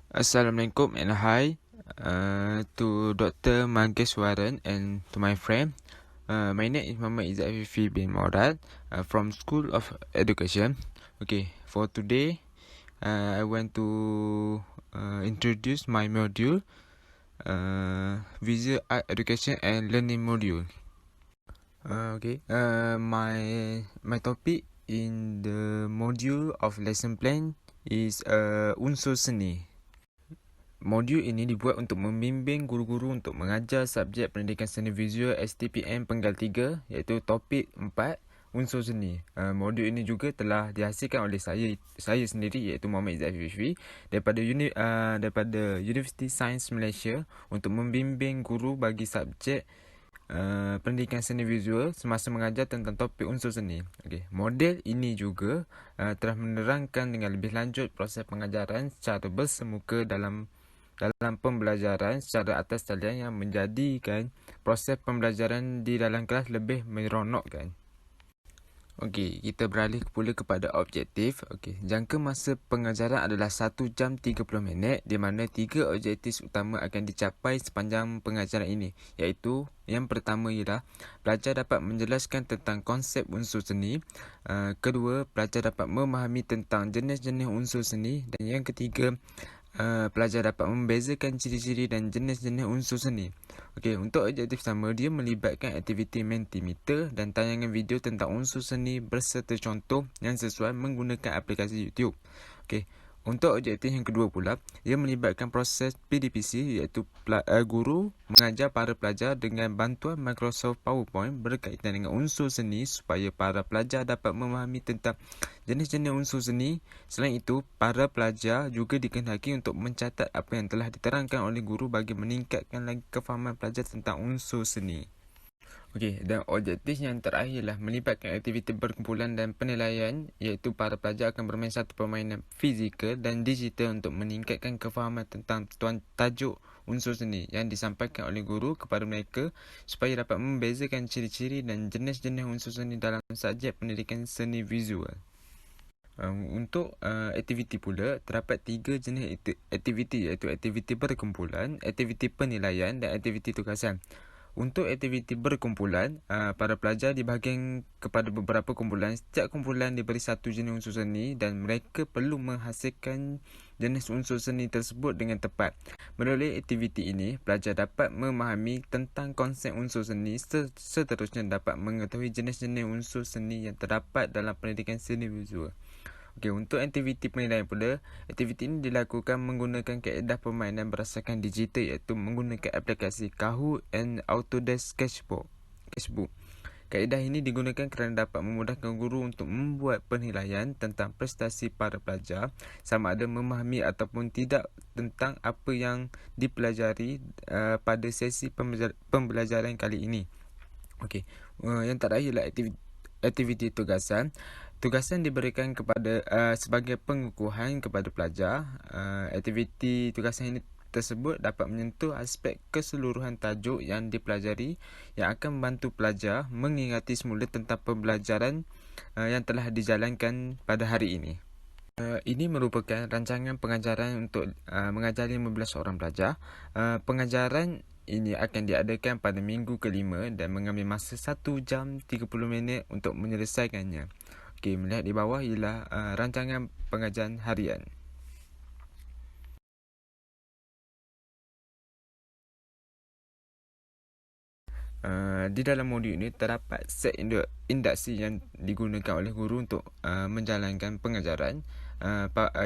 Assalamualaikum and hi to Dr. Mageswaran and to my friend. My name is Muhammad Izzat Afifi bin Maurad from School of Education. Okay, for today, I want to introduce my module, Visual Art Education and Learning Module. My topic in the module of lesson plan is unsur seni. Modul ini dibuat untuk membimbing guru-guru untuk mengajar subjek pendidikan seni visual STPM Penggal 3 iaitu topik 4 unsur seni. Modul ini juga telah dihasilkan oleh saya sendiri iaitu Muhammad Izzat Afifi daripada University Sains Malaysia untuk membimbing guru bagi subjek pendidikan seni visual semasa mengajar tentang topik unsur seni. Model ini juga telah menerangkan dengan lebih lanjut proses pengajaran secara bersemuka dalam pembelajaran secara atas talian yang menjadikan proses pembelajaran di dalam kelas lebih meronokkan. Kita beralih pula kepada objektif. Jangka masa pengajaran adalah 1 jam 30 minit di mana 3 objektif utama akan dicapai sepanjang pengajaran ini, iaitu yang pertama ialah pelajar dapat menjelaskan tentang konsep unsur seni, kedua, pelajar dapat memahami tentang jenis-jenis unsur seni, dan yang ketiga, pelajar dapat membezakan ciri-ciri dan jenis-jenis unsur seni. Untuk objektif pertama, dia melibatkan aktiviti Mentimeter dan tayangan video tentang unsur seni berserta contoh yang sesuai menggunakan aplikasi YouTube. Untuk objektif yang kedua pula, ia melibatkan proses PDPC iaitu guru mengajar para pelajar dengan bantuan Microsoft PowerPoint berkaitan dengan unsur seni supaya para pelajar dapat memahami tentang jenis-jenis unsur seni. Selain itu, para pelajar juga dikehendaki untuk mencatat apa yang telah diterangkan oleh guru bagi meningkatkan lagi kefahaman pelajar tentang unsur seni. Dan objektif yang terakhir ialah melibatkan aktiviti berkumpulan dan penilaian, iaitu para pelajar akan bermain satu permainan fizikal dan digital untuk meningkatkan kefahaman tentang tajuk unsur seni yang disampaikan oleh guru kepada mereka supaya dapat membezakan ciri-ciri dan jenis-jenis unsur seni dalam subjek pendidikan seni visual. Untuk aktiviti pula, terdapat 3 jenis aktiviti, iaitu aktiviti berkumpulan, aktiviti penilaian dan aktiviti tugasan. Untuk aktiviti berkumpulan, para pelajar dibahagikan kepada beberapa kumpulan. Setiap kumpulan diberi satu jenis unsur seni dan mereka perlu menghasilkan jenis unsur seni tersebut dengan tepat. Melalui aktiviti ini, pelajar dapat memahami tentang konsep unsur seni, seterusnya dapat mengetahui jenis-jenis unsur seni yang terdapat dalam pendidikan seni visual. Untuk aktiviti penilaian pula, aktiviti ini dilakukan menggunakan kaedah permainan berdasarkan digital iaitu menggunakan aplikasi Kahoot and Autodesk Sketchbook. Kaedah ini digunakan kerana dapat memudahkan guru untuk membuat penilaian tentang prestasi para pelajar sama ada memahami ataupun tidak tentang apa yang dipelajari pada sesi pembelajaran kali ini. Yang terakhir ialah aktiviti tugasan. Tugasan diberikan kepada sebagai pengukuhan kepada pelajar. Aktiviti tugasan ini tersebut dapat menyentuh aspek keseluruhan tajuk yang dipelajari yang akan membantu pelajar mengingati semula tentang pembelajaran yang telah dijalankan pada hari ini. Ini merupakan rancangan pengajaran untuk mengajari 15 orang pelajar. Pengajaran ini akan diadakan pada minggu kelima dan mengambil masa 1 jam 30 minit untuk menyelesaikannya. Melihat di bawah ialah rancangan pengajaran harian. Di dalam modul ini terdapat set induksi yang digunakan oleh guru untuk menjalankan pengajaran,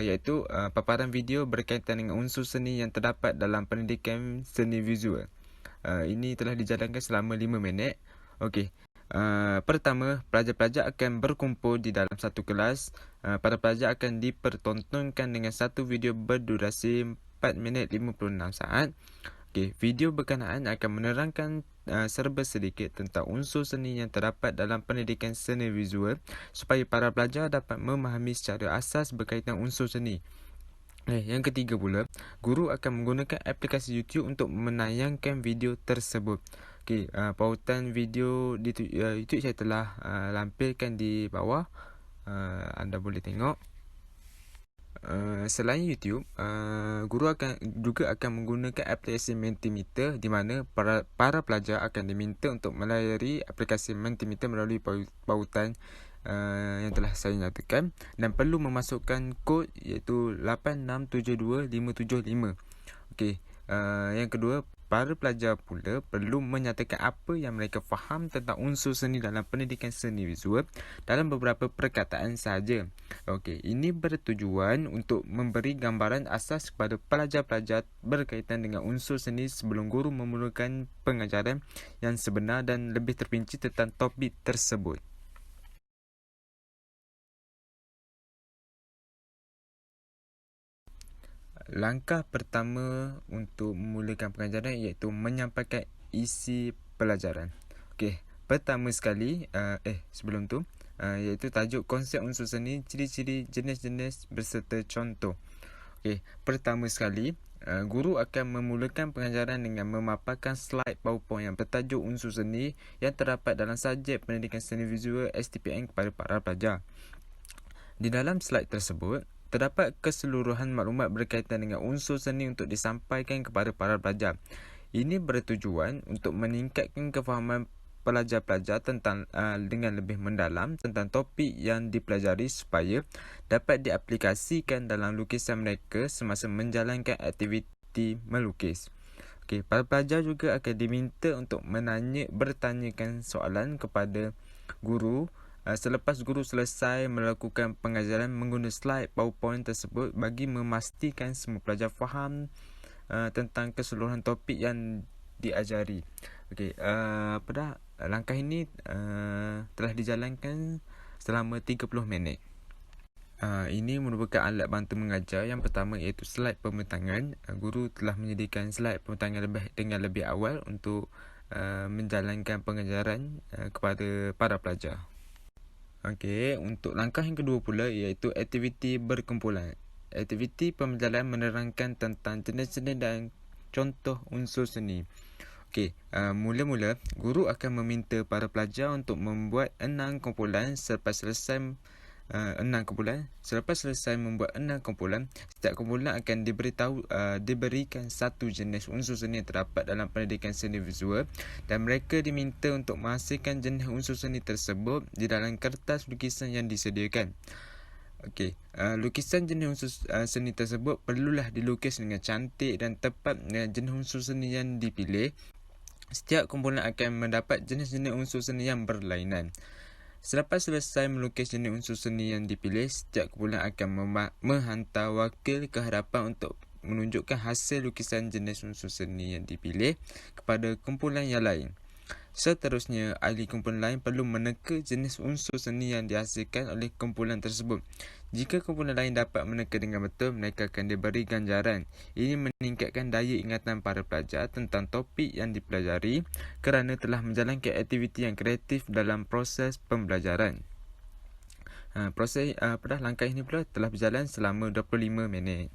iaitu paparan video berkaitan dengan unsur seni yang terdapat dalam pendidikan seni visual. Ini telah dijalankan selama 5 minit. Pertama, pelajar-pelajar akan berkumpul di dalam satu kelas. Para pelajar akan dipertontonkan dengan satu video berdurasi 4 minit 56 saat. Video berkenaan akan menerangkan serba sedikit tentang unsur seni yang terdapat dalam pendidikan seni visual supaya para pelajar dapat memahami secara asas berkaitan unsur seni. Yang ketiga pula, guru akan menggunakan aplikasi YouTube untuk menayangkan video tersebut. Pautan video di YouTube saya telah lampirkan di bawah. Anda boleh tengok. Selain YouTube, guru akan menggunakan aplikasi Mentimeter di mana para pelajar akan diminta untuk melayari aplikasi Mentimeter melalui pautan yang telah saya nyatakan dan perlu memasukkan kod iaitu 8672575. Okey, yang kedua, para pelajar pula perlu menyatakan apa yang mereka faham tentang unsur seni dalam pendidikan seni visual dalam beberapa perkataan sahaja. Okey, ini bertujuan untuk memberi gambaran asas kepada pelajar-pelajar berkaitan dengan unsur seni sebelum guru memulakan pengajaran yang sebenar dan lebih terperinci tentang topik tersebut. Langkah pertama untuk memulakan pengajaran iaitu menyampaikan isi pelajaran. Okey, pertama sekali sebelum tu iaitu tajuk konsep unsur seni, ciri-ciri, jenis-jenis berserta contoh. Okey, pertama sekali guru akan memulakan pengajaran dengan memaparkan slide PowerPoint yang bertajuk unsur seni yang terdapat dalam subjek pendidikan seni visual STPN kepada para pelajar. Di dalam slide tersebut, terdapat keseluruhan maklumat berkaitan dengan unsur seni untuk disampaikan kepada para pelajar. Ini bertujuan untuk meningkatkan kefahaman pelajar-pelajar dengan lebih mendalam tentang topik yang dipelajari supaya dapat diaplikasikan dalam lukisan mereka semasa menjalankan aktiviti melukis. Okey, para pelajar juga akan diminta untuk bertanyakan soalan kepada guru selepas guru selesai melakukan pengajaran menggunakan slide PowerPoint tersebut bagi memastikan semua pelajar faham tentang keseluruhan topik yang diajari. Okey, langkah ini telah dijalankan selama 30 minit. Ini merupakan alat bantu mengajar yang pertama iaitu slide pembentangan. Guru telah menyediakan slide pembentangan dengan lebih awal untuk menjalankan pengajaran kepada para pelajar. Okey, untuk langkah yang kedua pula iaitu aktiviti berkumpulan. Aktiviti pembelajaran menerangkan tentang jenis-jenis dan contoh unsur seni. Okey, mula-mula guru akan meminta para pelajar untuk membuat 6 kumpulan selepas selesai membuat 6 kumpulan, setiap kumpulan akan diberikan satu jenis unsur seni yang terdapat dalam pendidikan seni visual dan mereka diminta untuk menghasilkan jenis unsur seni tersebut di dalam kertas lukisan yang disediakan. Okey, lukisan jenis unsur seni tersebut perlulah dilukis dengan cantik dan tepat dengan jenis unsur seni yang dipilih. Setiap kumpulan akan mendapat jenis-jenis unsur seni yang berlainan. Selepas selesai melukis jenis unsur seni yang dipilih, setiap kumpulan akan menghantar wakil ke hadapan untuk menunjukkan hasil lukisan jenis unsur seni yang dipilih kepada kumpulan yang lain. Seterusnya, ahli kumpulan lain perlu meneka jenis unsur seni yang dihasilkan oleh kumpulan tersebut. Jika kumpulan lain dapat meneka dengan betul, mereka akan diberi ganjaran. Ini meningkatkan daya ingatan para pelajar tentang topik yang dipelajari kerana telah menjalankan aktiviti yang kreatif dalam proses pembelajaran. Langkah ini pula telah berjalan selama 25 minit.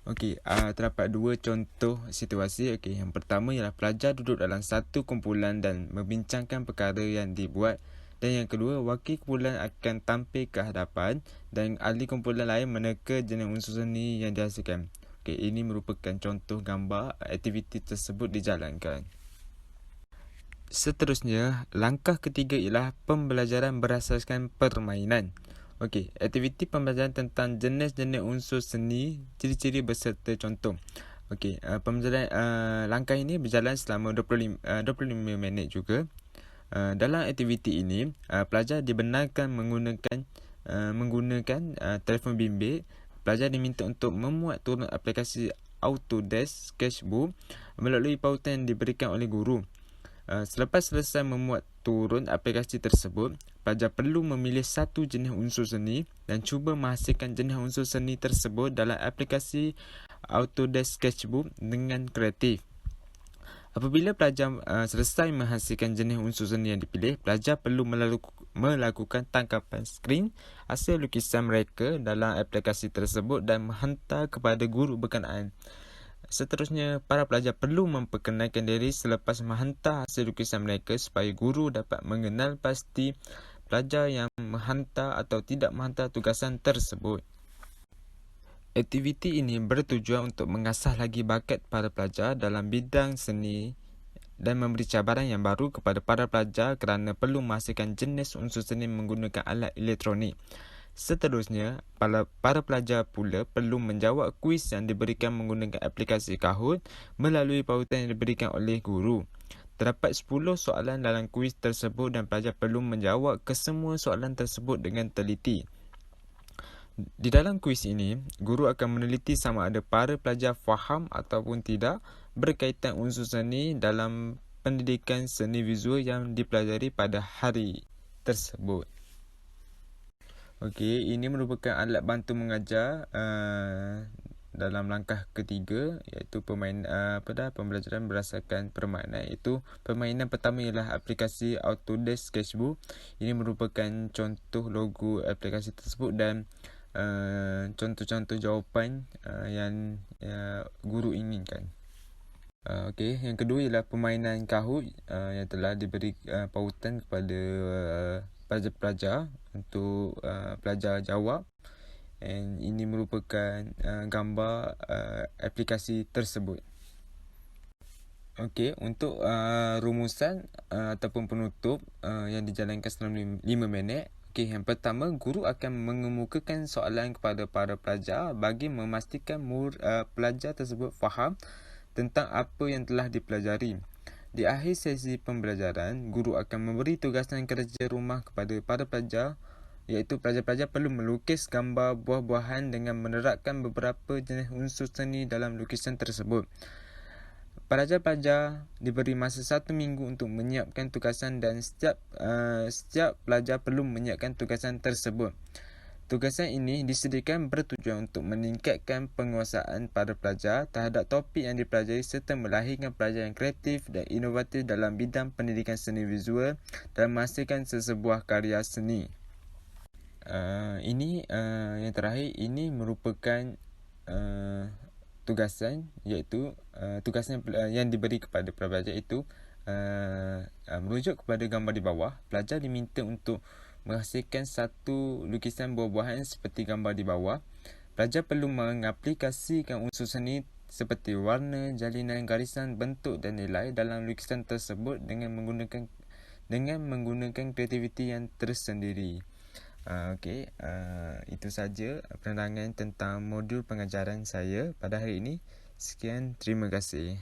Okey, terdapat dua contoh situasi. Okey, yang pertama ialah pelajar duduk dalam satu kumpulan dan membincangkan perkara yang dibuat, dan yang kedua, wakil kumpulan akan tampil ke hadapan dan ahli kumpulan lain meneka jenis unsur seni yang dihasilkan. Okey, ini merupakan contoh gambar aktiviti tersebut dijalankan. Seterusnya, langkah ketiga ialah pembelajaran berasaskan permainan. Okey, aktiviti pembelajaran tentang jenis-jenis unsur seni, ciri-ciri berserta contoh. Okey, langkah ini berjalan selama 25 minit juga. Dalam aktiviti ini, pelajar dibenarkan menggunakan telefon bimbit. Pelajar diminta untuk memuat turun aplikasi Autodesk Sketchbook melalui pautan yang diberikan oleh guru. Selepas selesai memuat turun aplikasi tersebut, pelajar perlu memilih satu jenis unsur seni dan cuba menghasilkan jenis unsur seni tersebut dalam aplikasi Autodesk Sketchbook dengan kreatif. Apabila pelajar selesai menghasilkan jenis unsur seni yang dipilih, pelajar perlu melakukan tangkapan skrin hasil lukisan mereka dalam aplikasi tersebut dan menghantar kepada guru berkenaan. Seterusnya, para pelajar perlu memperkenalkan diri selepas menghantar hasil lukisan mereka supaya guru dapat mengenal pasti pelajar yang menghantar atau tidak menghantar tugasan tersebut. Aktiviti ini bertujuan untuk mengasah lagi bakat para pelajar dalam bidang seni dan memberi cabaran yang baru kepada para pelajar kerana perlu menghasilkan jenis unsur seni menggunakan alat elektronik. Seterusnya, para pelajar pula perlu menjawab kuis yang diberikan menggunakan aplikasi Kahoot melalui pautan yang diberikan oleh guru. Terdapat 10 soalan dalam kuis tersebut dan pelajar perlu menjawab kesemua soalan tersebut dengan teliti. Di dalam kuis ini, guru akan meneliti sama ada para pelajar faham ataupun tidak berkaitan unsur seni dalam pendidikan seni visual yang dipelajari pada hari tersebut. Okey, ini merupakan alat bantu mengajar dalam langkah ketiga, iaitu pembelajaran berdasarkan permainan. Iaitu permainan pertama ialah aplikasi Autodesk Sketchbook. Ini merupakan contoh logo aplikasi tersebut dan contoh-contoh jawapan yang guru inginkan. Okey, yang kedua ialah permainan Kahoot yang telah diberi pautan kepada pelajar-pelajar untuk pelajar jawab. And ini merupakan gambar aplikasi tersebut. Okey, untuk rumusan ataupun penutup yang dijalankan selama 5 minit. Okey, yang pertama, guru akan mengemukakan soalan kepada para pelajar bagi memastikan pelajar tersebut faham tentang apa yang telah dipelajari. Di akhir sesi pembelajaran, guru akan memberi tugasan kerja rumah kepada para pelajar, iaitu pelajar-pelajar perlu melukis gambar buah-buahan dengan menerapkan beberapa jenis unsur seni dalam lukisan tersebut. Pelajar-pelajar diberi masa 1 minggu untuk menyiapkan tugasan dan setiap pelajar perlu menyiapkan tugasan tersebut. Tugasan ini disediakan bertujuan untuk meningkatkan penguasaan para pelajar terhadap topik yang dipelajari serta melahirkan pelajar yang kreatif dan inovatif dalam bidang pendidikan seni visual dan menghasilkan sesebuah karya seni. Ini yang terakhir, ini merupakan tugasan, iaitu tugasan yang diberi kepada pelajar itu merujuk kepada gambar di bawah. Pelajar diminta untuk menghasilkan satu lukisan buah-buahan seperti gambar di bawah. Pelajar perlu mengaplikasikan unsur seni seperti warna, jalinan, garisan, bentuk dan nilai dalam lukisan tersebut dengan menggunakan kreativiti yang tersendiri. Okey, itu saja penerangan tentang modul pengajaran saya pada hari ini. Sekian, terima kasih.